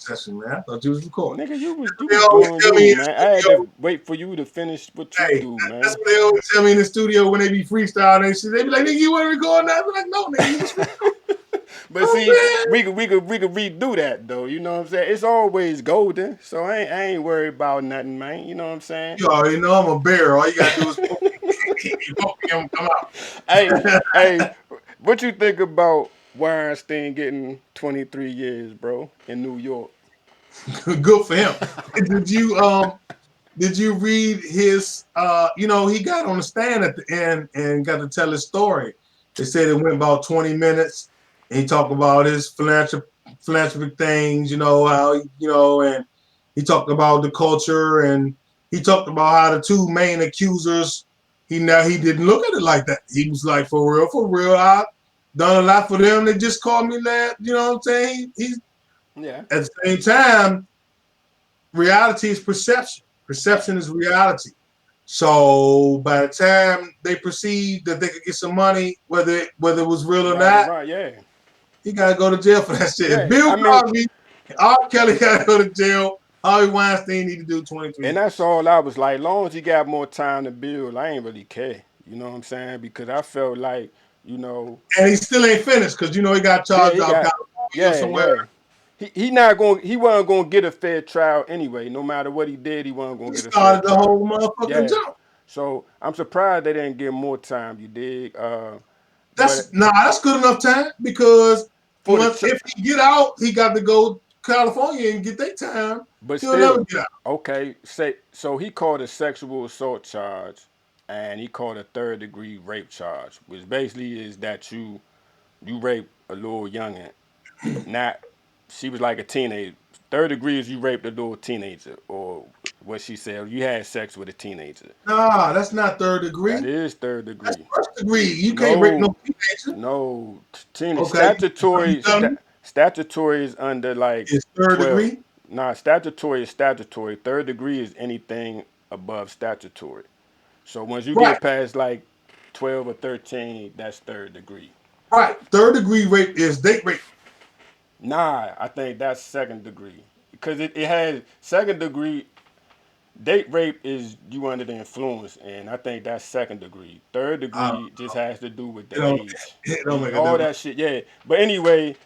session, man. I thought you was recording. Nigga, you was That's you what they was always doing tell me you, in man. I the had to studio. wait for you to finish what you Hey, do, that's man. what they always tell me in the studio when they be freestyling and shit. They be like, nigga, you want to record that? I be like, no, nigga, you was freestyling. But Oh, see, man. we could redo that though. You know what I'm saying? It's always golden, so I ain't worried about nothing, man. You know what I'm saying? You already know I'm a bear. All you got to do is poke him, come Hey, out. hey, what you think about Weinstein getting 23 years, bro, in New York? Good for him. Did you did you read his he got on the stand at the end and got to tell his story. They said it went about 20 minutes and he talked about his philanthropic things, how and he talked about the culture and he talked about how the two main accusers he didn't look at it like that. He was like, for real, I done a lot for them. They just called me that, you know what I'm saying? He's Yeah. at the same time, reality is perception. Perception Right. is reality. So by the time they perceived that they could get some money, whether it was real or Right. not, Right. Yeah. he got to go to jail for that shit. If Yeah. Bill I mean, Cosby, R. Kelly got to go to jail. Harvey Weinstein need to do 23 and that's years. all I was like. Long as he got more time to build, I ain't really care. You know what I'm saying? Because I felt like, you know, And he still ain't finished because he got yeah, charged he out got, California or yeah, somewhere. yeah. He wasn't gonna get a fair trial anyway. No matter what he did, he wasn't gonna He get a fair started the trial. whole motherfucking Yeah. jump. So I'm surprised they didn't give more time. You dig? But That's good enough time because for the if he get out, he got to go to California and get their time. but He'll never still, get out. okay. Say so he called a sexual assault charge, and he called a third degree rape charge, which basically is that you rape a little youngin. Not she was like a teenager. Third degree is you raped a little teenager, or what she said, you had sex with a teenager. Nah, that's not third That degree. is third That's degree. first degree. You can't rape no No, teenager. no, Okay, you tell me statutory is under like it's third 12. degree. Nah, statutory is statutory. Third degree is anything above statutory. So once you Right, get past like 12 or 13, that's third degree. right. Third degree rape is date rape. Nah, I think that's second degree. Because it has second degree. Date rape is you under the influence, and I think that's second degree. Third I don't, degree just has to do with it the don't age. it don't make a All difference. that shit, yeah. But anyway,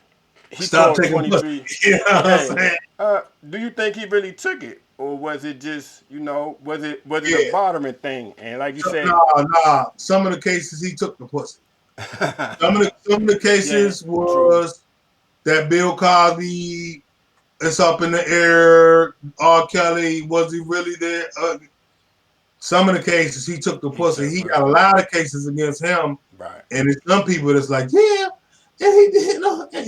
he Stop called taking pussy. 23. You know what I'm Yeah. saying? Do you think he really took it? Or was it just, was it a Yeah. bothering thing? And like you So, said, nah. Some of the cases he took the pussy. Some of the yeah, cases true. was that Bill Cosby. It's up in the air. R. Kelly, was he really there? Some of the cases he took the He pussy. took He got a pussy. lot of cases against him, Right. and there's some people that's like, yeah, and he did, you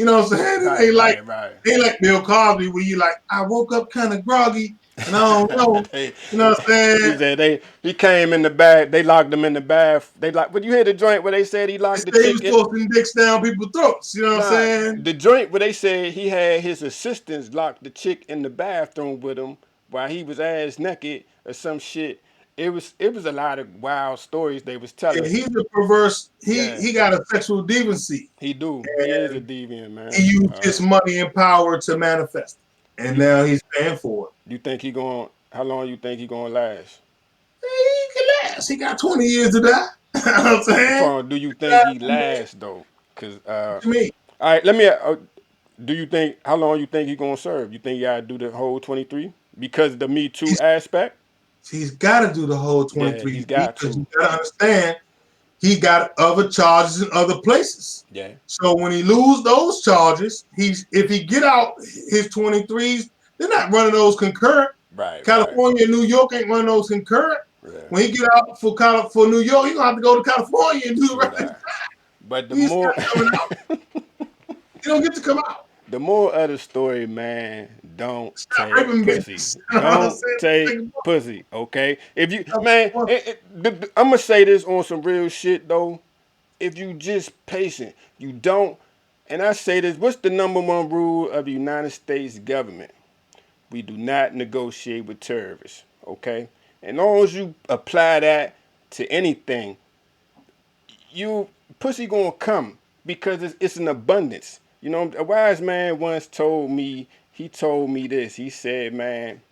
know what I'm saying? It Right, right, right. ain't like Bill Cosby where you like, I woke up kind of groggy and I don't know, they, you know what I'm he saying? said he came in the bag. They locked him in the bath. They locked. But you hear the joint where they said he They locked the say he was chick in? forcing dicks down people's throats, you know what I'm Nah, saying? the joint where they said he had his assistants lock the chick in the bathroom with him while he was ass naked or some shit. It was a lot of wild stories they was Yeah, telling. he's a perverse. Yeah, He got a sexual deviancy, he do. He is a and deviant, he man. used his money and power to manifest it, and You now he's paying for it. you think he going? How long you think he gonna last? He can last. He got 20 years to die. You know what I'm I'm saying? talking. Do you think he lasts though? Cause To me, all right, let me. Do you think how long you think he gonna serve? You think he gotta do the whole 23 because of the Me Too he's aspect? he's got to do the whole Yeah, 23 he's got because to. you got to understand he got other charges in other places. Yeah. So when he lose those charges, if he get out his 23s, they're not running those concurrent. Right, right. California and New York ain't running those concurrent. Yeah. When he get out for New York, he gonna have to go to California and do the True rest of the that. time. But the He's more not coming out. He don't get to come out. the more of the story, man, don't Stop take raping pussy. bitches. You know what I'm Don't saying? take Take pussy, okay? If you a man, pussy. I'm gonna say this on some real shit though. If you just patient, you don't. And I say this: what's the number one rule of the United States government? We do not negotiate with terrorists, okay? And as long as you apply that to anything, you pussy gonna come because it's an abundance. You know, a wise man once told me he told me this. He said, man,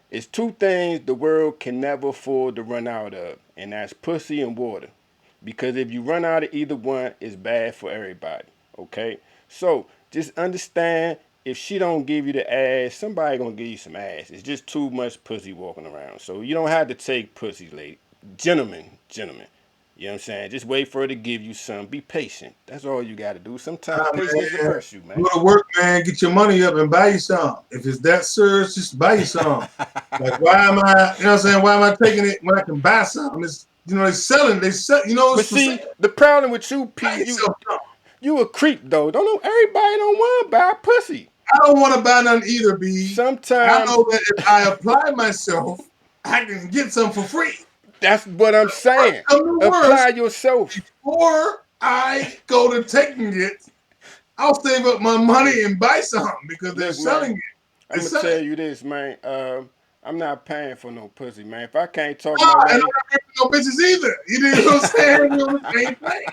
it's two things the world can never afford to run out of, and that's pussy and water. Because if you run out of either one, it's bad for everybody. Okay? So just understand, if she don't give you the ass, somebody gonna give you some ass. It's just too much pussy walking around. So you don't have to take pussy, lady. Gentlemen. You know what I'm saying? Just wait for her to give you some. Be patient. That's all you got to do. Sometimes patience is a virtue, man. Go to work, man. Get your money up and buy you some. If it's that serious, just buy you some. Like, why am I, you know what I'm saying? Why am I taking it when I can buy some? It's, you know, they sell, you know, but see, the problem with you, P, you a creep, though. Everybody don't want to buy pussy. I don't want to buy none either, B. Sometimes I know that if I apply myself, I can get some for free. That's what I'm saying. Apply yourself. Before I go to taking it, I'll save up my money and buy some because they're selling it. I'm gonna tell you this, man. I'm not paying for no pussy, man. If I can't talk my way, I'm not raping no bitches either. You know what I'm saying? You know the same thing.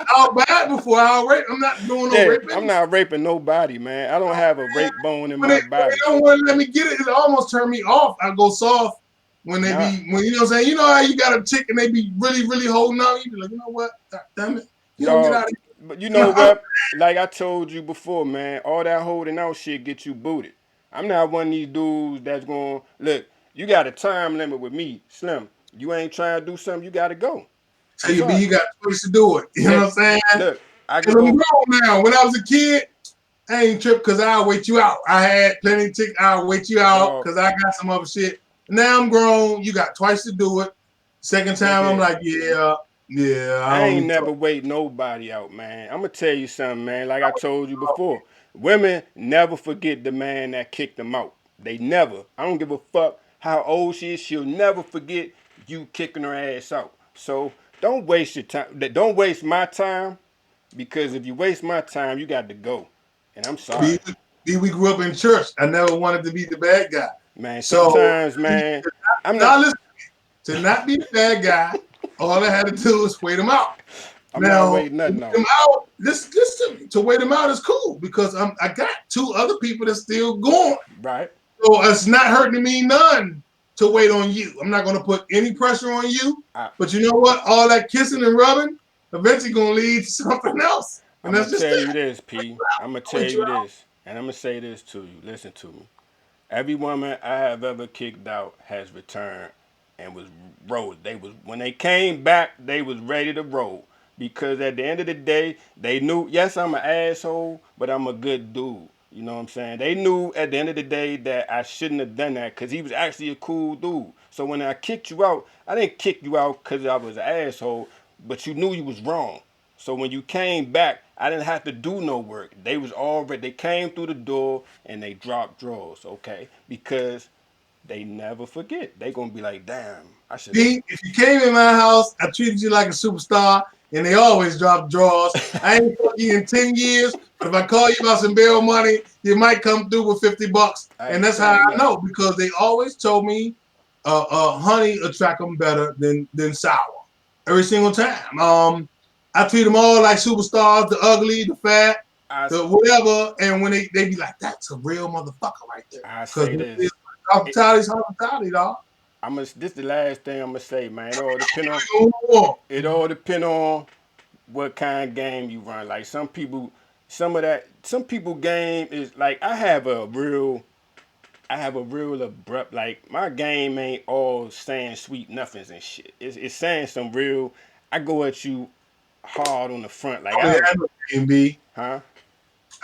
I'll buy it before I'll rape. I'm not doing no raping. I'm not raping nobody, man. I don't have a rape bone in my body. They don't want to let me get it. It almost turned me off. I go soft. When they be, when you know what I'm saying, you know how you got a chick and they be really, really holding on. You be like, you know what? God damn it. You don't get out of here. But you know what? Like I told you before, man, all that holding out shit get you booted. I'm not one of these dudes that's going, look, you got a time limit with me, Slim. You ain't trying to do something, you got to go. Tell you, B, you got twice to do it. You know what I'm saying? Look, I'm grown now. When I was a kid, I ain't tripped because I'll wait you out. I had plenty of chicks. I'll wait you out because I got some other shit. Now I'm grown. You got twice to do it. Second time, I'm like, yeah. I ain't never wait nobody out, man. I'm gonna tell you something, man. Like I told you before, women never forget the man that kicked them out. They never. I don't give a fuck how old she is. She'll never forget you kicking her ass out. So don't waste your time. Don't waste my time, because if you waste my time, you got to go. And I'm sorry. We grew up in church. I never wanted to be the bad guy. Man, sometimes, man, I'm not listening to not be the bad guy. All I had to do was wait him out. I'm not waiting nothing out. To wait him out is cool because I got two other people that's still going. Right. So it's not hurting me none to wait on you. I'm not going to put any pressure on you. But you know what? All that kissing and rubbing eventually going to lead to something else. And I'm going to tell you this, P. I'm going to tell you this. And I'm going to say this to you. Listen to me. Every woman I have ever kicked out has returned and was rolled. When they came back, they was ready to roll. Because at the end of the day, they knew, yes, I'm an asshole, but I'm a good dude. You know what I'm saying? They knew at the end of the day that I shouldn't have done that because he was actually a cool dude. So when I kicked you out, I didn't kick you out because I was an asshole, but you knew you was wrong. So when you came back, I didn't have to do no work. They came through the door and they dropped drawers, okay? Because they never forget. They gonna be like, damn, I should. If you came in my house, I treated you like a superstar, and they always drop drawers. I ain't fucked you in 10 years, but if I call you about some bail money, you might come through with $50. And that's how I know, because they always told me honey attract them better than sour. Every single time. I treat them all like superstars, the ugly, the fat, the whatever. And when they be like, that's a real motherfucker right there. I say this. Hospitality, dog. This is the last thing I'm gonna say, man. It all depend on what kind of game you run. Like some people game is like I have a real abrupt, like my game ain't all saying sweet nothings and shit. It's saying some real. I go at you hard on the front, like I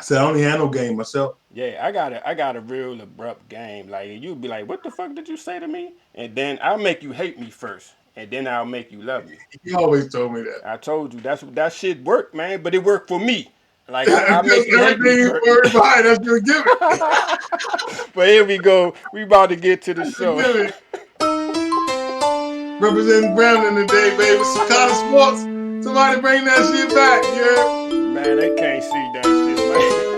said I only handle game myself. Yeah, I got a real abrupt game. Like you'd be like, "What the fuck did you say to me?" And then I'll make you hate me first, and then I'll make you love me. You always told me that. I told you that shit worked, man. But it worked for me. Like I make you hate me first. That's your gimmick. But here we go. We about to get to the show. Representing Brandon today, baby. Sakata Sports. Somebody bring that shit back, yeah. Man, they can't see that shit, man.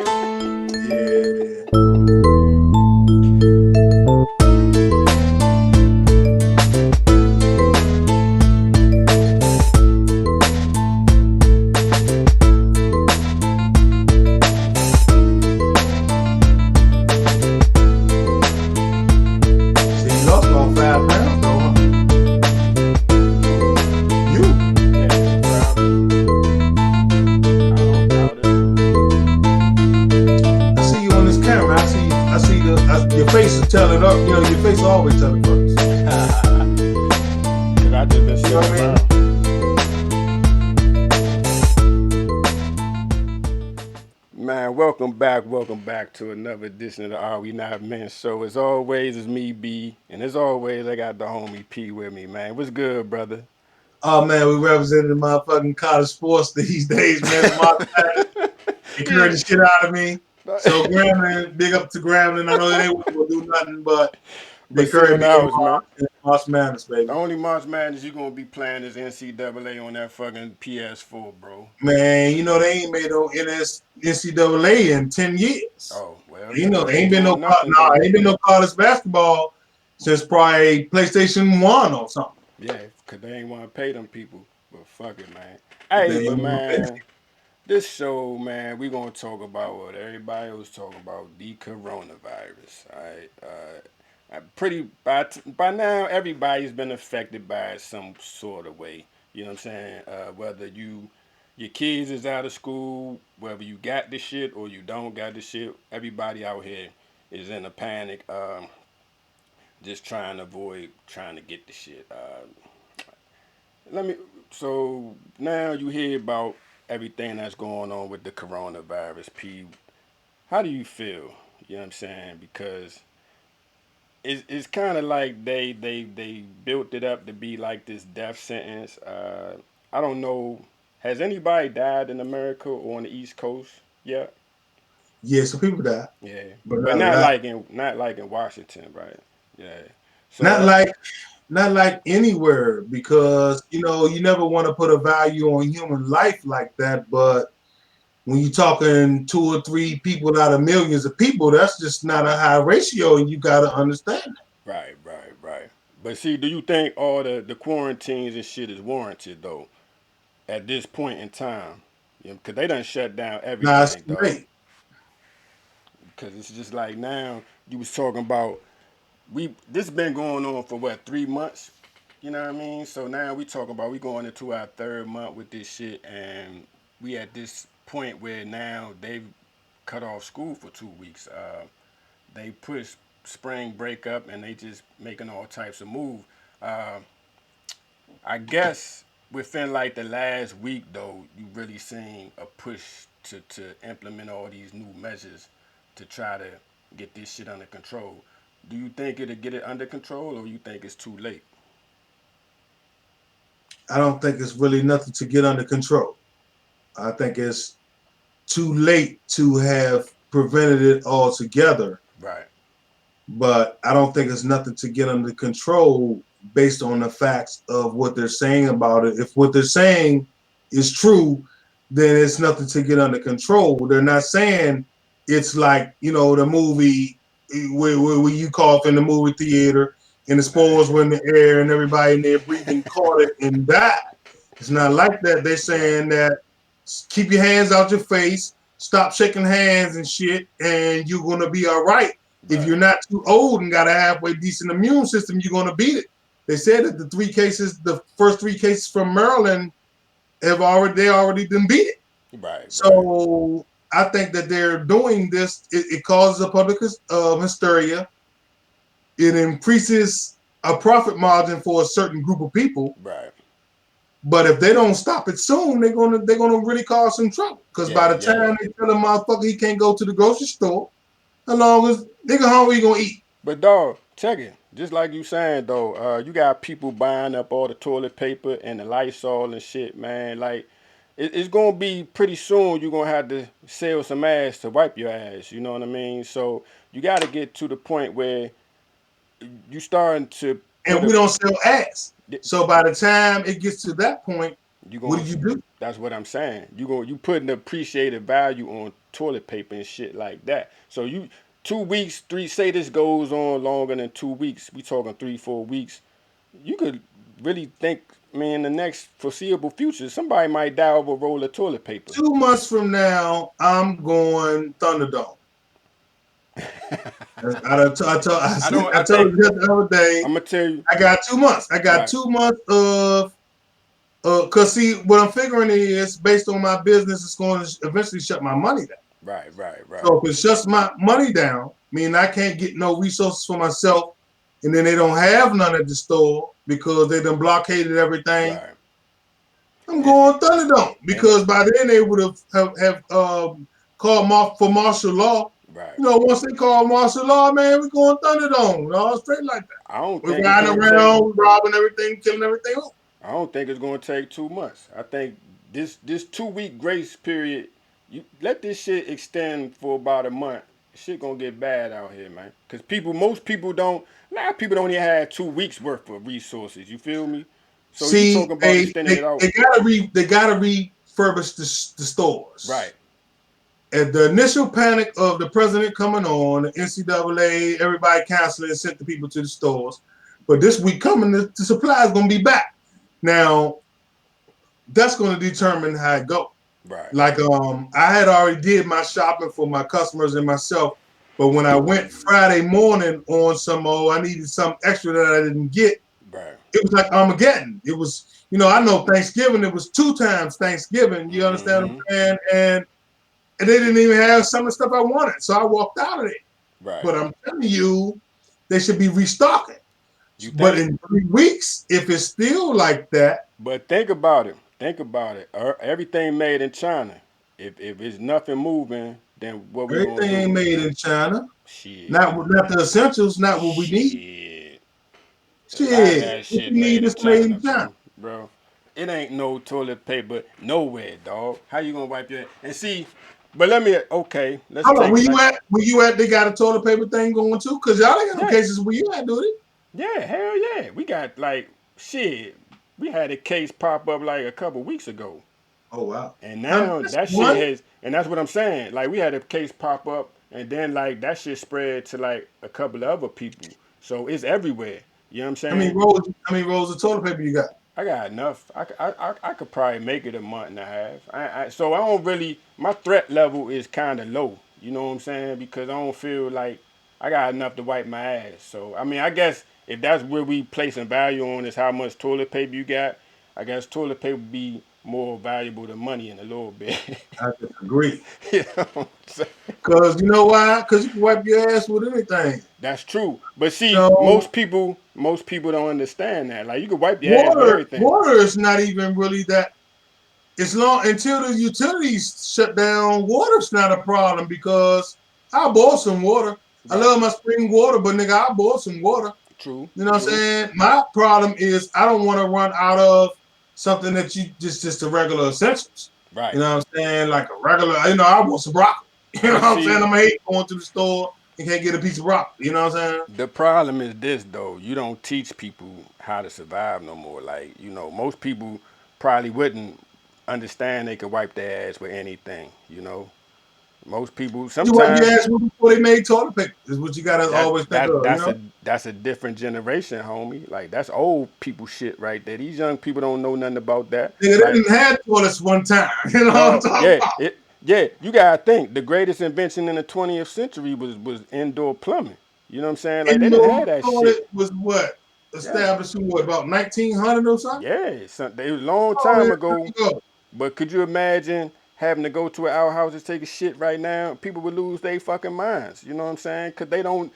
nigga, your face will tell it up. You know, your face will always tell it first. Cause I just been sitting around. Man, welcome back to another edition of the Are We Not Men show. As always, it's me, B, and as always, I got the homie P with me, man. What's good, brother? Oh man, we representing the motherfucking college sports these days, man. Encourage the shit out of me. So Grambling, big up to Grambling. I know they ain't gonna do nothing, but they But sit encourage in the me house, man. in March Madness, The baby. only March Madness you gonna be playing is NCAA on that fucking PS4, bro. Man, you know they ain't made no NCAA in 10 years. Oh, well, You shit, know, they ain't doing nothing, though. ain't been no college basketball since probably PlayStation 1 or something. Yeah, because they ain't want to pay them people. But fuck it, man. Hey, They but ain't wanna pay. man, this show, man, we going to talk about what everybody was talking about, the coronavirus. All right. By now, everybody's been affected by it some sort of way. You know what I'm saying? Whether your kids is out of school, whether you got the shit or you don't got the shit, everybody out here is in a panic. Just trying to avoid trying to get the shit. Let me. So now you hear about everything that's going on with the coronavirus. P, how do you feel? You know what I'm saying? Because it's kind of like they built it up to be like this death sentence. I don't know. Has anybody died in America or on the East Coast yet? Yeah, some people die, Yeah, but but not a lot. not like in Washington, right? Yeah. Not So like not like anywhere because you know you never want to put a value on human life like that. But when you're talking 2 or 3 people out of millions of people, that's just not a high ratio, and you got to understand that. right. But see, do you think all the quarantines and shit is warranted though at this point in time? You know, because they done shut down Now it's everything, too dog. late. Because it's just like now you was talking about this been going on for what 3 months. You know what I mean? So now we talking about we going into our third month with this shit, and we at this point where now they've cut off school for 2 weeks. They push spring break up, and they just making all types of moves. Uh, I guess within like the last week though, you really seen a push to implement all these new measures to try to get this shit under control. Do you think it'll get it under control, or you think it's too late? I don't think it's really nothing to get under control. I think it's too late to have prevented it altogether. Right. But I don't think it's nothing to get under control based on the facts of what they're saying about it. If what they're saying is true, then it's nothing to get under control. They're not saying it's like, you know, the movie where you cough in the movie theater and the spores were in the air and everybody in there breathing caught it and died. It's not like that. They're Right. saying that keep your hands out your face, stop shaking hands and shit, and you're going to be all right. If Right. you're not too old and got a halfway decent immune system, you're going to beat it. They said that the first 3 cases from Maryland they already done beat it. Right. So I think that they're doing this. It causes a public hysteria. It increases a profit margin for a certain group of people. Right. But if they don't stop it soon, they're gonna really cause some trouble. Because Yeah. by the Yeah. time they tell a motherfucker he can't go to the grocery store, how long is nigga hungry gonna eat? But dog, check it. Just like you saying though, you got people buying up all the toilet paper and the Lysol and shit, man. Like, it's gonna be pretty soon. You're gonna have to sell some ass to wipe your ass. You know what I mean? So you got to get to the point where you starting to put And we a. don't sell ass. So by the time it gets to that point, You what going do you do? That's what I'm saying. You putting appreciated value on toilet paper and shit like that. So you 2 weeks, three say this goes on longer than 2 weeks. We talking 3, 4 weeks. You could really think, man, the next foreseeable future, somebody might die over a roll of toilet paper. 2 months from now, I'm going Thunderdome. I don't. I I told think you that the other day. I'm gonna tell you. I got 2 months. I got Right. 2 months of cause see what I'm figuring is based on my business, it's going to eventually shut my money down. Right. So if it shuts my money down, meaning I can't get no resources for myself, and then they don't have none at the store because they done blockaded everything. Right. I'm And, going Thunderdome and because by then they would have called for martial law. right. You know, once they call martial law, man, we're going Thunderdome, all straight like that. I don't We're think it's riding gonna take. around, robbing everything, killing everything. I don't think it's gonna take 2 months. I think this 2 week grace period, you let this shit extend for about a month. Shit gonna get bad out here, man. Cause most people don't. A lot of people don't even have 2 weeks worth of resources. You feel me? So you See, talking about extending it out? they gotta refurbish the Right, stores. At the initial panic of the president coming on, the NCAA, everybody canceling and sent the people to the stores. But this week coming, the supply is gonna be back. Now that's gonna determine how it goes. right, Like I had already did my shopping for my customers and myself, but when I went Friday morning on some I needed some extra that I didn't get. right. It was like Armageddon. It was, I know Thanksgiving. It was 2 times Thanksgiving. You understand what Mm-hmm. I'm saying? And they didn't even have some of the stuff I wanted, so I walked out of it. Right. But I'm telling you, they should be restocking. You But think? in 3 weeks, if it's still like that, But think about it. Think about it. Everything made in China. If it's nothing moving, then what we gonna everything do? ain't made in China. Shit. Not the essentials, not what we need. Shit. A lot of Shit, that what shit you need made in is made China, in China. bro. It ain't no toilet paper nowhere, dog. How you gonna wipe your and see? But okay, let's Hold on, take where you like at? Where you at? They got a toilet paper thing going too? Cause y'all ain't got no yeah, cases where you at, do they? yeah, hell yeah. We got like shit. We had a case pop up like a couple weeks ago. Oh wow. And I mean, now that's that shit one. has, and that's what I'm saying. Like we had a case pop up, and then like that shit spread to like a couple of other people. So it's everywhere. You know what I'm saying? How many rolls of toilet paper you got? I got enough. I could probably make it a month and a half. So I don't really. My threat level is kind of low. You know what I'm saying? Because I don't feel like I got enough to wipe my ass. So I mean, I guess if that's where we placing value on is how much toilet paper you got, I guess toilet paper be more valuable than money in a little bit. I disagree. You know what I'm saying? Cause you know why? Cause you can wipe your ass with anything. That's true. But see, No, most people don't understand that. Like you can wipe your ass with water, everything. water is not even really that. It's long until the utilities shut down. Water's not a problem because I boil some water. I Right. love my spring water, but nigga, I boil some water. True. You know what I'm True. saying? My problem is I don't want to run out of something that you just the regular essentials. You Right. know what I'm saying? Like a regular, I want some broccoli. You know But what I'm saying? see, I'm hate going to the store and can't get a piece of broccoli. You know what I'm saying? the problem is this though. You don't teach people how to survive no more. Like, most people probably wouldn't understand they could wipe their ass with anything. Most people You wipe your sometimes ass with before they made toilet paper. Is what you gotta that always think that of. that's a different generation, homie. Like that's old people shit right there. These young people don't know nothing about that. Nigga, they Like, didn't have toilets one time. You know what I'm no, talking yeah, about? you gotta think the greatest invention in the 20th century was indoor plumbing. You know what I'm saying? Like they didn't Indoor have that toilet shit. was what Yeah, established in what about 1900 or something? yeah. It was a long Oh, time yeah, there ago. you go. But could you imagine having to go to an outhouse to take a shit right now? People would lose their fucking minds. You know what I'm saying? Cause they don't.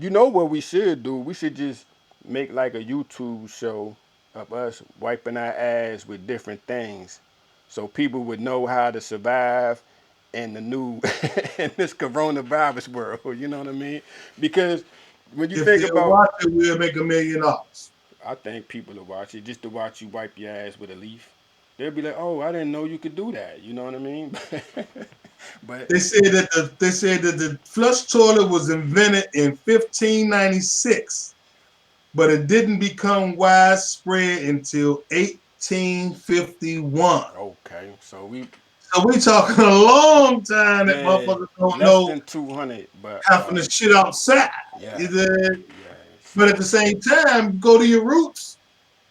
You know what we should do? We should just make like a YouTube show of us wiping our ass with different things, so people would know how to survive in the new in this coronavirus world. You know what I mean? Because when you If think they'll about, watch it, we'll make $1 million. I think people will watch it just to watch you wipe your ass with a leaf. They'll be like, "Oh, I didn't know you could do that." You know what I mean? But They said that the flush toilet was invented in 1596, but it didn't become widespread until 1851. okay, so we So we talking a long time that yeah motherfuckers don't less know than 200, but having the shit outside. yeah, Is it? yeah. But at So the same time, go to your roots.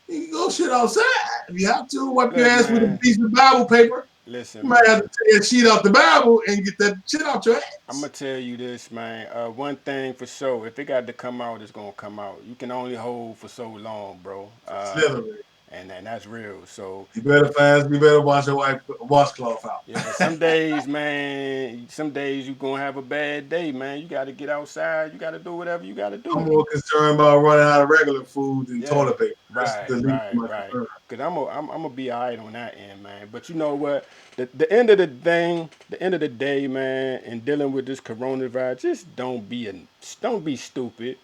You can go shit outside. If you have to, wipe your look, ass with a man, piece of Bible paper. You listen, might have man. to tear a sheet out the Bible and get that shit out your I'm gonna ass. tell you this, man. One thing for sure, if it got to come out, it's gonna come out. You can only hold for so long, bro. Literally. and that's real. So You better fast. You better wash your washcloth out. yeah, some days, man, some days you gonna have a bad day, man. You got to get outside. You got to do whatever you got to I'm do. more concerned about running out of regular food than Yeah, toilet paper. That's right, the least of right, my right. concern. Cause I'm gonna be alright on that end, man. But you know what? The end of the thing, the end of the day, man, in dealing with this coronavirus, just don't be stupid.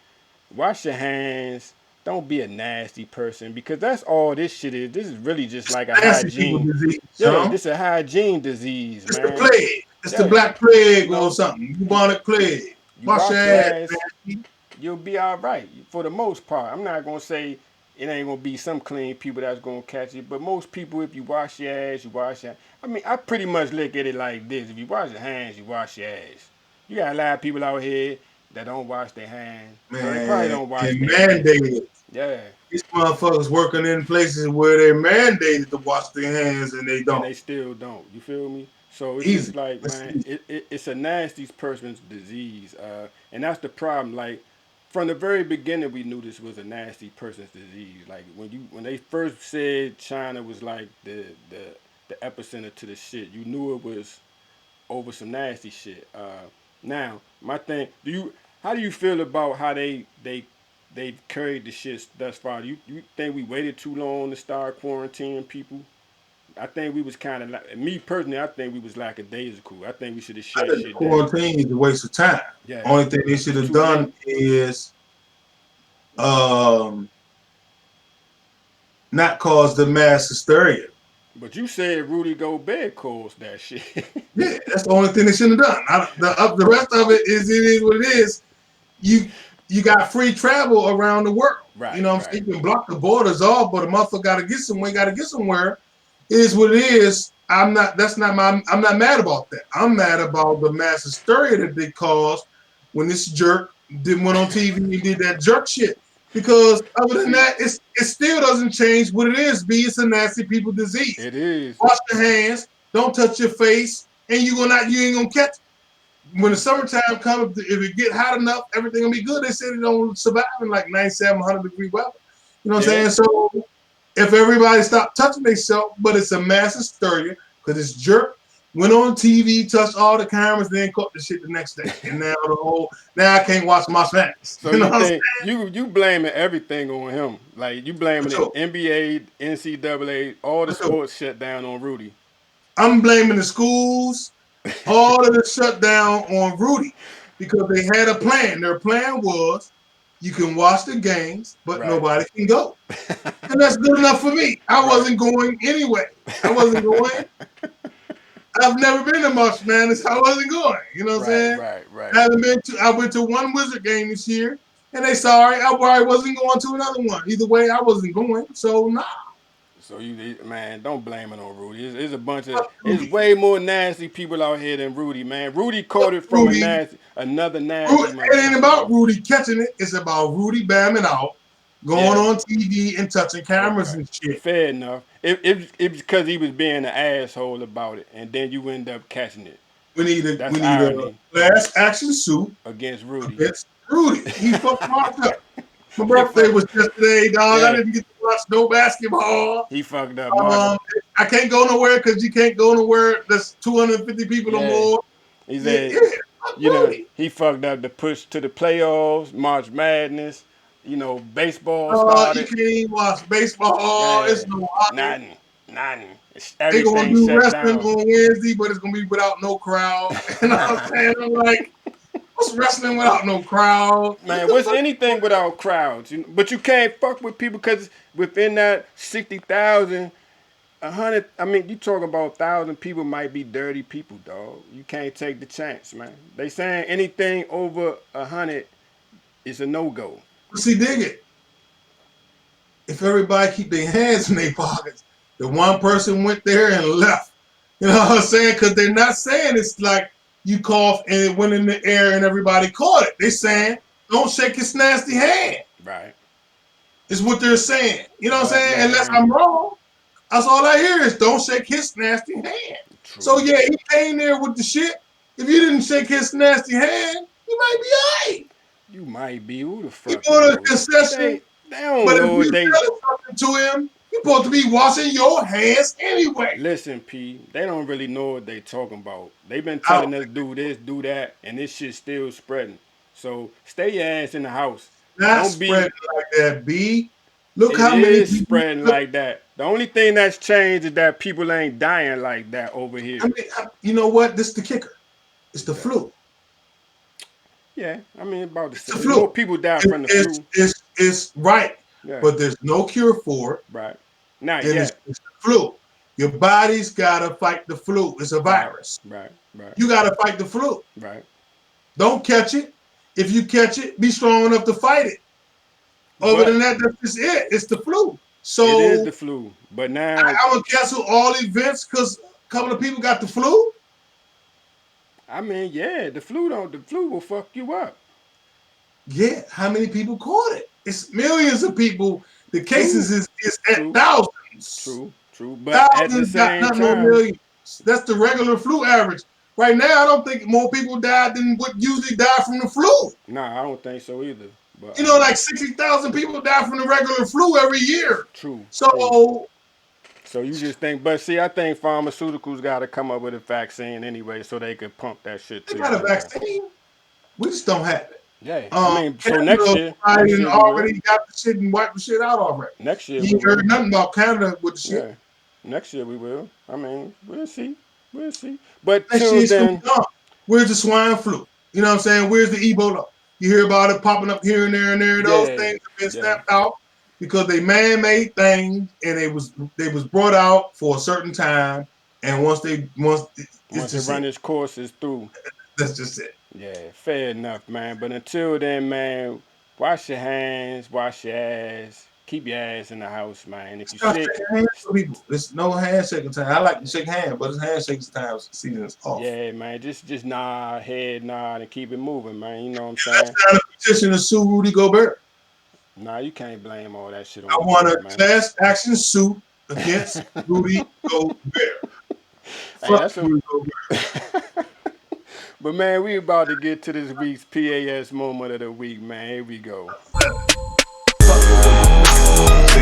Wash your hands. Don't be a nasty person because that's all this shit is. This is really just like a Nasty people hygiene. disease, Yeah, Tom. this a hygiene disease, It's the man. plague. It's the Yeah, black you plague or know, something. you Bubonic plague. you Wash your wash your ass, ass, nasty. you'll be all right for the most part. I'm not gonna say it ain't gonna be some clean people that's gonna catch it, but most people, if you wash your ass, you wash your. I mean, I pretty much look at it like this: if you wash your hands, you wash your ass. You got a lot of people out here that don't wash their hands. You know, they probably Man, don't wash and their ass. mandated. Yeah, These motherfuckers working in places where they're mandated to wash their hands and they and don't. they still don't. You feel me? So it's Easy. just like, That's man, easy. it's a nasty person's disease, and that's the problem. Like from the very beginning, we knew this was a nasty person's disease. Like when they first said China was like the epicenter to the shit, you knew it was over some nasty shit. Now my thing, how do you feel about how they carried the shit thus far? You think we waited too long to start quarantining people? I think we was kind of like me personally. I think we was lackadaisical. I think we should have I shut think the shit down. quarantine is a waste of time. Yeah, Only thing they should it's have too done late. is um, not cause the mass hysteria. But you said Rudy Gobert caused that shit. Yeah, that's the only thing they shouldn't have done. The rest of it is what it is. You you got free travel around the world. You right, know what I'm right, saying? You can block the borders off, but a motherfucker got to get somewhere. Got to get somewhere. It is what it is. I'm not. That's not my. I'm not mad about that. I'm mad about the mass hysteria that they caused when this jerk went on TV and did that jerk shit. Because other than See, that, it still doesn't change what it is. B, it's a nasty people disease. it is. Wash your hands. Don't touch your face, and you ain't gonna catch when the summertime comes, if it get hot enough, everything gonna be good. They said it don't survive in like 97, 100-degree weather. You know what Yeah, I'm saying? So if everybody stopped touching themselves, but it's a mass hysteria because this jerk went on TV, touched all the cameras, then caught the shit the next day, and now I can't watch my fans. so You know you what I'm think saying? you blaming everything on him? Like you For blaming the sure, NBA, NCAA, all the for sure. sports shut down on Rudy. I'm blaming the schools, all of the shutdown on Rudy because they had a plan. Their plan was you can watch the games, but Right, nobody can go. And that's good enough for me. I right, wasn't going anyway. I wasn't going. I've never been to March Madness. I wasn't going. You know what I'm right, saying? right, right. I haven't been to. I went to one Wizard game this year, and they sorry. I wasn't going to another one. Either way, I wasn't going. So nah. So man, don't blame it on Rudy. It's a bunch of, Fuck it's Rudy. way more nasty people out here than Rudy, man. Rudy caught Fuck it from Rudy. another nasty It ain't motherfucker, about man. Rudy catching it. It's about Rudy bamming out, going Yeah, on TV and touching cameras okay, and shit. fair enough. It's because he was being an asshole about it, and then you end up catching it. We That's need a irony class action suit against Rudy. against Rudy. He fucked Mark up. My He birthday fuck, was yesterday, dog. I yeah, didn't get to watch no basketball. he fucked up Mark. Um, I can't go nowhere because you can't go nowhere. There's 250 people or Yeah, more. he Yeah, said, yeah, fuck Rudy. he fucked up the push to the playoffs, March Madness. Baseball started. You can't even watch baseball. Yeah, It's no hockey. nothing, nothing. It's They gonna everything do shut wrestling down. on Wednesday, but it's gonna be without no crowd. You know what I'm saying? I'm like, what's wrestling without no crowd? What Man, the what's fuck? anything without crowds? But you can't fuck with people because within that 60,000, 100. I mean, you talking about 1,000 people might be dirty people, dog. You can't take the chance, man. They saying anything over 100 is a no go. See, dig it. If everybody keep their hands in their pockets, the one person went there and left. You know what I'm saying? Because they're not saying it's like you cough and it went in the air and everybody caught it. They're Right, saying don't shake his nasty hand. right. Is what they're saying. You know what I'm But saying? Unless man, I'm wrong. That's all I hear is don't shake his nasty hand. So true. yeah, he came there with the shit. If you didn't shake his nasty hand, you might be all right. You might be who the You fuck go to a knows. concession, They don't but if know what you they selling something to him, You're supposed to be washing your hands anyway. Listen, P, they don't really know what they talking about. They've been I don't telling us do this, do that, and this shit's still spreading. So stay your ass in the house. not Don't spreading be. like that, B. Look It how many is people. spreading Look, like that. The only thing that's changed is that people ain't dying like that over I here. mean, you know what? This is the kicker. It's the Okay. flu. Yeah, I mean about the It's the same. More flu. people die from the flu. It's right, Yeah, but there's no cure for it, right. Not and yet. it's the flu. Your body's gotta fight the flu. It's a Right, virus. right, right, You gotta fight the flu. right, Don't catch it. If you catch it, be strong enough to fight it. Other than but that, that's just it. It's the flu. it is So the flu. But now, I'm gonna cancel all events because a couple of people got the flu. I mean, yeah, the flu don't. The flu will fuck you up. Yeah, how many people caught it? It's millions of people. The cases True, is at true, thousands. true, true. But at the Thousands, same not no time, millions. That's the regular flu average. Right now, I don't think more people died than what usually die from the flu. nah, I don't think so either. But You know, like 60,000 people die from the regular flu every year. true, true. So So you just think, but see, I think pharmaceuticals got to come up with a vaccine anyway, so they could pump that shit they to got you a anyway. vaccine. We just don't have it. Yeah, I mean, so Canada next year we will. already got the shit and wiped the shit out already. Next year You we ain't heard will. nothing about Canada with the shit. Yeah, next year we will. I mean, we'll see, we'll see. But That till shit's gonna then, be gone. Where's the swine flu? You know what I'm saying? Where's the Ebola? You hear about it popping up here and there and there. Those yeah, things have been yeah. stamped out because they man-made things and they was brought out for a certain time. And once it's Once it just run it. its course, it's through. That's just it. Yeah, fair enough, man. But until then, man, wash your hands, wash your ass, keep your ass in the house, man. If you Start sick, shaking hands with people. It's no handshaking time. I like to shake hands, but it's handshaking time. Season is off. yeah, man, just nod, head nod, and keep it moving, man. You know what I'm Let's saying? sign a petition to sue Rudy Gobert. Nah, you can't blame all that shit I on the want a boy, man. class action suit against Rudy Gobert. Hey, Fuck that's a. Rudy Gobert. But man, we about to get to this week's PAS moment of the week, man. Here we go. Say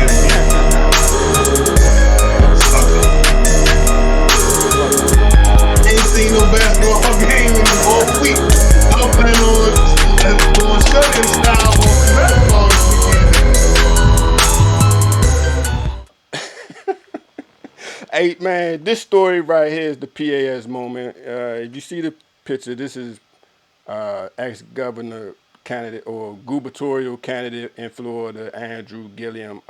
it again. Ain't seen no basketball game in the whole week. I'm planning on going shut-in style on some basketball this weekend. Hey man, this story right here is the PAS moment. If you see the picture, this is ex-governor candidate or gubernatorial candidate in Florida, Andrew Gillum.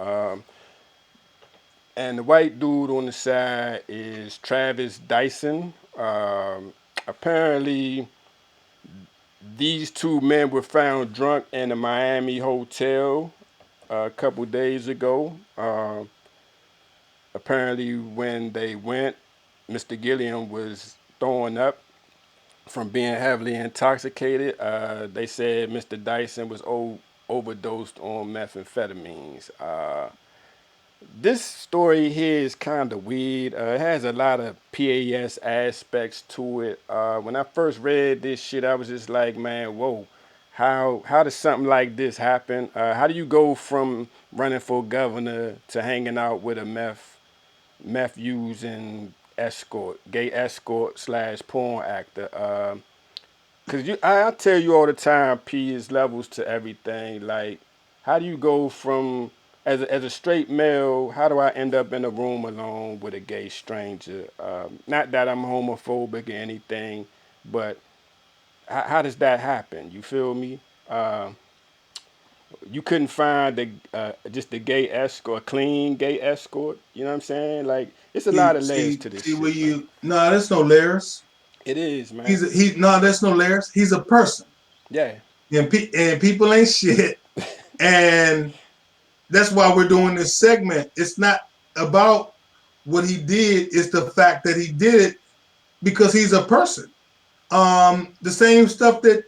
And the white dude on the side is Travis Dyson. Apparently, these two men were found drunk in a Miami hotel a couple days ago. Apparently, when they went, Mr. Gilliam was throwing up from being heavily intoxicated. They said Mr. Dyson was overdosed on methamphetamines. This story here is kind of weird. It has a lot of PAS aspects to it. When I first read this shit, I was just like, man, whoa. How does something like this happen? How do you go from running for governor to hanging out with a meth using escort, gay escort slash porn actor? Cause I tell you all the time, P is levels to everything. Like, how do you go from as a straight male? How do I end up in a room alone with a gay stranger? Not that I'm homophobic or anything, but how does that happen? You feel me? You couldn't find just a gay escort, a clean gay escort. You know what I'm saying? Like, it's a lot of layers to this See where shit, man. you no, there's no layers. It is, man. No, there's no layers. He's a person. Yeah. And people ain't shit. And that's why we're doing this segment. It's not about what he did, it's the fact that he did it because he's a person. The same stuff that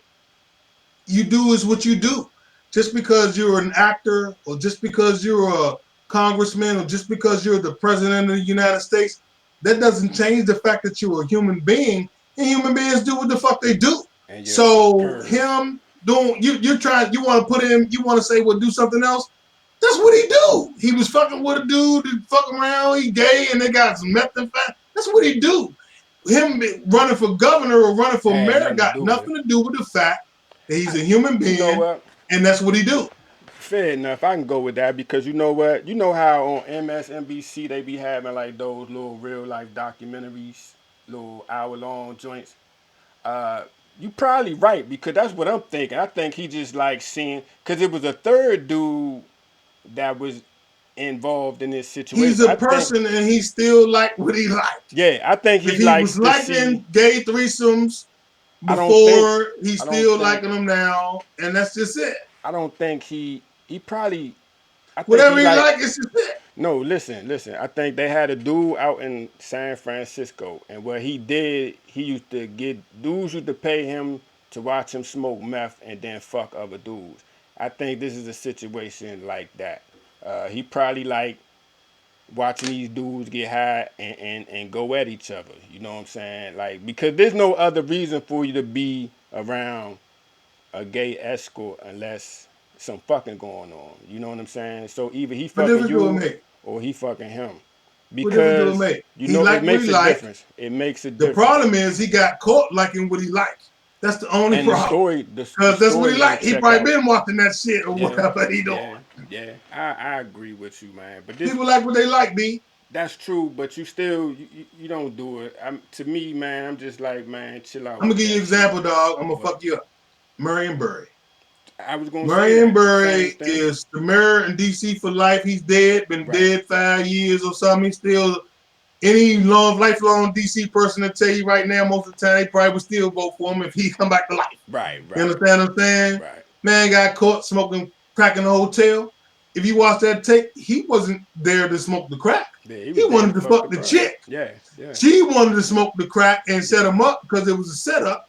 you do is what you do. Just because you're an actor, or just because you're a congressman, or just because you're the president of the United States, that doesn't change the fact that you're a human being, and human beings do what the fuck they do. And So per him doing you want to put him, you want to say, well, do something else. That's what he do. He was fucking with a dude that fuck around. He gay, and they got some methamphetamine. That's what he do. Him running for governor or running for Had mayor nothing to got do with it. nothing to do with the fact that he's a human You know being, what? and that's what he do. Fair enough. I can go with that because you know what? You know how on MSNBC they be having like those little real life documentaries, little hour long joints. Uh, you probably right because that's what I'm thinking. I think he just like seeing because it was a third dude that was involved in this He's situation. a I think, person, and he still like what he liked. yeah, I think If he he likes was to see. liking gay threesomes I don't think. before, he's I don't still think. liking them now, and that's just it. I don't think he probably. I think Whatever he he like. like, it's just it. No, listen. I think they had a dude out in San Francisco, and what he did, he used to get dudes used to pay him to watch him smoke meth and then fuck other dudes. I think this is a situation like that. He probably like watching these dudes get high and go at each other. You know what I'm saying? Like because there's no other reason for you to be around a gay escort unless some fucking going on. You know what I'm saying? So either he What fucking difference do it you make? or he fucking him. What difference do it Because make? you He know it liked what he makes a liked. difference. It makes a The difference. problem is he got caught liking what he liked. That's the only And the problem. story the Because that's what he story don't liked. He check probably out. been watching that shit or Yeah, whatever he doing. yeah, yeah. I agree with you, man. But this People like what they like, B. that's true, but you still you don't do it. To me, man, I'm just like, man, chill out I'm gonna with give you an that shit. example, dog. I'm gonna But fuck you up. Marion Barry. I was gonna say Marion that same Barry thing. is the mayor in DC for life. He's dead, been Right, dead 5 years or something. He's still any lifelong DC person to tell you right now, most of the time they probably would still vote for him if he come back to life. right, You right, understand what I'm saying? right. Man got caught smoking crack in the hotel. If you watch that tape, he wasn't there to smoke the crack. Yeah, he He was there to wanted to fuck fuck the the crowd. chick. Yeah, yeah, She wanted to smoke the crack and set yeah, him up because it was a setup.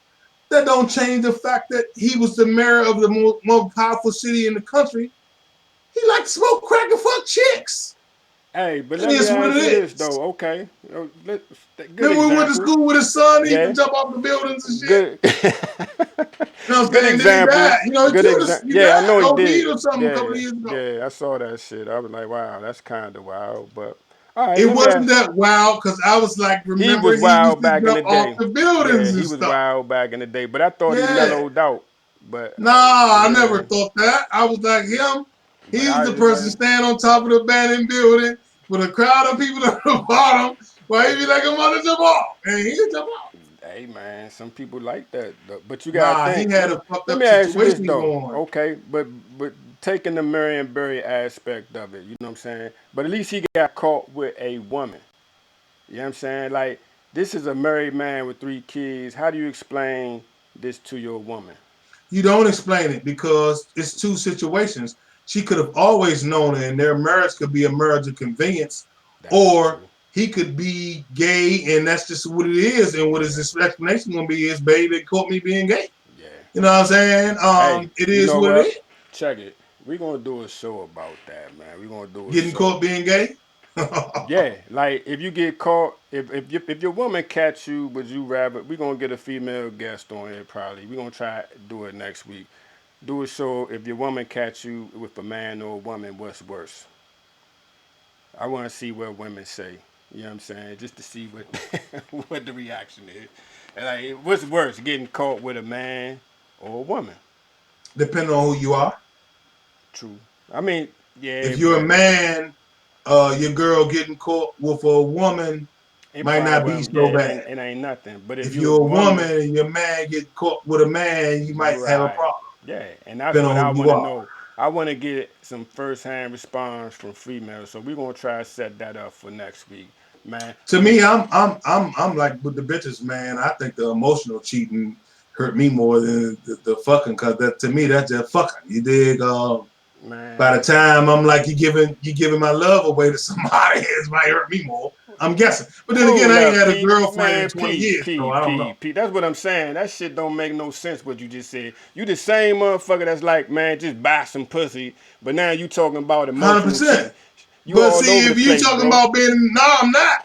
That don't change the fact that he was the mayor of the more powerful city in the country. He liked to smoke crack and fuck chicks. Hey, but It let me is what ask you it this is. though. Okay, good Remember we went to example. school with his son, he Yeah, could jump off the buildings and shit. good, You know what I'm good saying? Then he example. died. You know, he Good killed us. example. He Yeah, I died. know he OD did. or something a couple of Yeah, years ago. yeah, I saw that shit. I was like, wow, that's kind of wild. But all right, It let me wasn't ask. that wild because I was like, He remember, was he used wild to back in the jump off day. the Yeah, buildings and he was stuff. wild back in the day. But I thought he Yeah. mellowed out. But Nah, I yeah, never thought that. I was like him. but He's I the just person like, standing on top of the abandoned building with a crowd of people at the bottom. Why he be like, I'm about to jump off. And he'll jump off. hey man, some people like that. But you gotta Nah, he think. had a fucked Let up me ask you this situation though. going. Okay, but taking the Marion Barry aspect of it, you know what I'm saying? But at least he got caught with a woman. You know what I'm saying? Like this is a married man with 3 kids. How do you explain this to your woman? You don't explain it because it's two situations. She could have always known it, and their marriage could be a marriage of convenience, That is or true. he could be gay, and that's just what it is. And what his Yeah, explanation gonna be is, baby, caught me being gay. yeah. You know what I'm saying? Hey, It you is know what it what? is. Check it. We're gonna do a show about that, man. We're gonna do a Getting show. caught being gay. Yeah, like if you get caught, if your woman catch you, would you rather? We're gonna get a female guest on here probably. We're gonna try to do it next week. Do a show if your woman catch you with a man or a woman, what's worse? I want to see what women say. You know what I'm saying? Just to see what what the reaction is. And like, what's worse, getting caught with a man or a woman? Depending on who you are. True. I mean, yeah, If you're a but man, your girl getting caught with a woman it might probably not be well, yeah, so bad. it ain't nothing. But if If you're a you're a woman, woman and your man get caught with a man, you might have a right? problem, Yeah, and that's depending what on I who you want to are. know. I want to get some first-hand response from females, so we're gonna try to set that up for next week, man. To But me, I'm like with the bitches, man. I think the emotional cheating hurt me more than the fucking, cause that to me that's just fucking. You dig? By the man, time I'm like you giving my love away to somebody, it might hurt me more. I'm guessing. But then again, hold I ain't up, had a Pete. girlfriend in Man, 20 Pete, years, so Pete, I don't know. Pete, Pete. That's what I'm saying. That shit don't make no sense. What you just said. You the same motherfucker that's like, man, just buy some pussy. But now you talking about emotional cheat. 100%. You But all see, over the if you place, talking bro. about being, no, I'm not.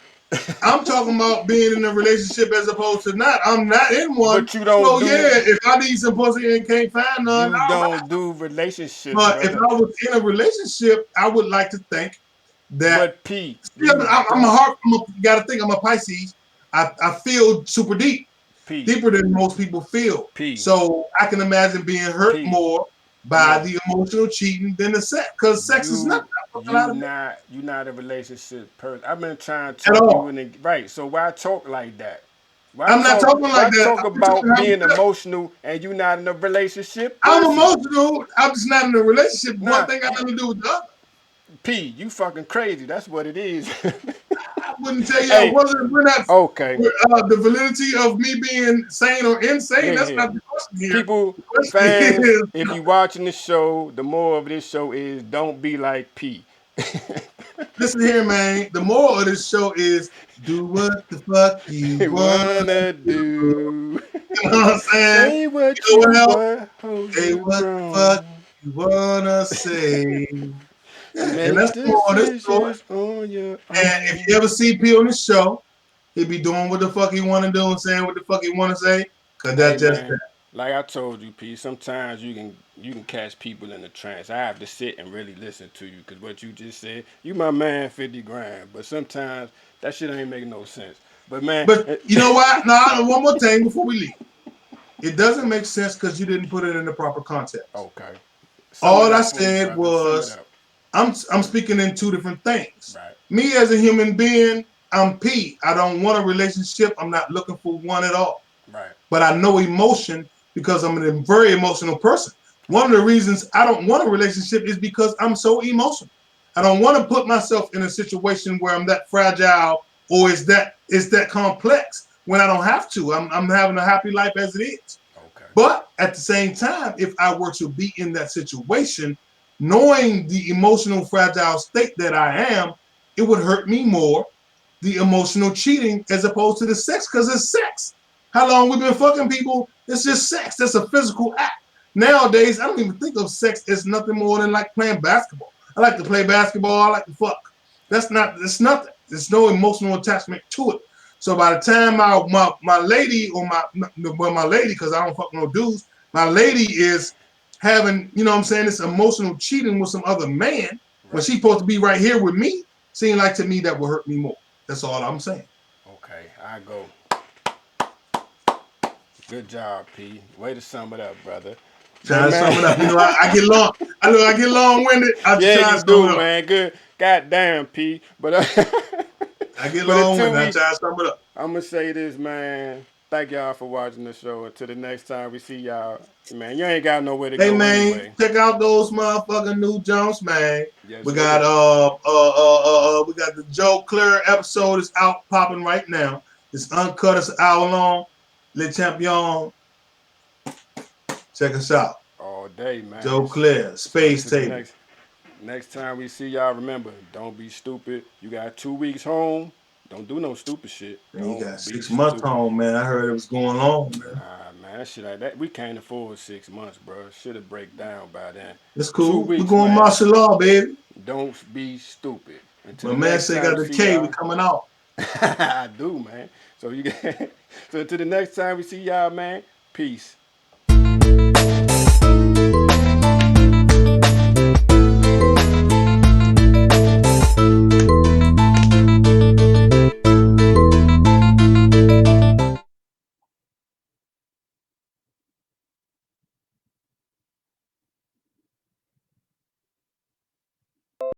I'm talking about being in a relationship as opposed to not. I'm not in one. But you don't So do. yeah, if I need some pussy and can't find none, You all right. don't do relationships, But if brother. I was in a relationship, I would like to think that. But P, Still, you I'm a don't. heart. You got to think I'm a Pisces. I feel super deep, P, deeper than most people feel. P, So I can imagine being hurt P. more by No, the emotional cheating than the sex, because sex is nothing. I fuck a lot of men you not a relationship person. I've been trying to at talk you all. in the right. So why talk like that? I'm not talking like Why that. talk I'm just about saying how you being feel. emotional and you not in a relationship I'm person? emotional. I'm just not in a relationship. One Nah, thing got you, nothing to do with the other. P, you fucking crazy. That's what it is. I wouldn't tell you I Hey, wasn't. We're not okay. the validity of me being sane or insane. Here, That's here. not the question here. People, The question fans, is, if you watching the show, the moral of this show is don't be like P. listen here, man. The moral of this show is do what the fuck you want Wanna to do. do. You know what I'm saying? Say what You know you what else? want, hold Say you what the fuck grown. you wanna say. Yeah, and Make that's the moral of this story. decisions on your And if you own. ever see P on this show, he be doing what the fuck he want to do and saying what the fuck he want to say, cause Hey that's just man, that. like I told you, P. Sometimes you can catch people in a trance. I have to sit and really listen to you, cause what you just said, you my man, 50 grand. But sometimes that shit ain't making no sense. But man, But you know what? Now, one more thing before we leave. It doesn't make sense because you didn't put it in the proper context. okay. Sum it All I up for me, said brother. Sum it was up. I'm speaking in two different things. Right, Me as a human being, I'm P. I don't want a relationship. I'm not looking for one at all. right. But I know emotion because I'm a very emotional person. One of Okay, the reasons I don't want a relationship is because I'm so emotional. I don't want to put myself in a situation where I'm that fragile or is that complex when I don't have to. I'm having a happy life as it is. okay. But at the same time, if I were to be in that situation, knowing the emotional fragile state that I am, it would hurt me more, the emotional cheating as opposed to the sex, because it's sex. How long we've been fucking people? It's just sex. That's a physical act. Nowadays, I don't even think of sex as nothing more than like playing basketball. I like to play basketball. I like to fuck. Okay. It's nothing. There's no emotional attachment to it. So by the time my lady or my lady, because I don't fuck no dudes, my lady is having, you know what I'm saying, this emotional cheating with some other man when Right. she's supposed to be right here with me, seems like to me that will hurt me more. That's all I'm saying. Okay. I go. Good job, P. Way to sum it up, brother. But Trying to man, sum it up. You know, I get long. I get long winded. I just yeah, try you to sum do, it up. man. Good. Goddamn, P. But I get but long until winded. I we, try to sum it up. I'm gonna say this, man. Thank y'all for watching the show. Until the next time we see y'all, man. You ain't got nowhere to Hey go man, anyway. check out those motherfucking new Jones, man. Yes, We got sir. we got the Joe Clear episode is out popping right now. It's uncut, it's an hour long. Le Champion, check us out. All day, man. Joe Clear, So Space until the Table. next time we see y'all, remember, don't be stupid. You got 2 weeks home. Don't do no stupid shit. And you Don't got be 6 months stupid. home, man. I heard it was going on, man. Nah, man, that shit like that. We can't afford 6 months, bro. Should have break down by then. It's two cool. We're weeks, going man. martial law, baby. Don't be stupid. Until My the man next say time got we the see K, we y'all. coming out. I do, man. So you get so until the next time we see y'all, man. Peace.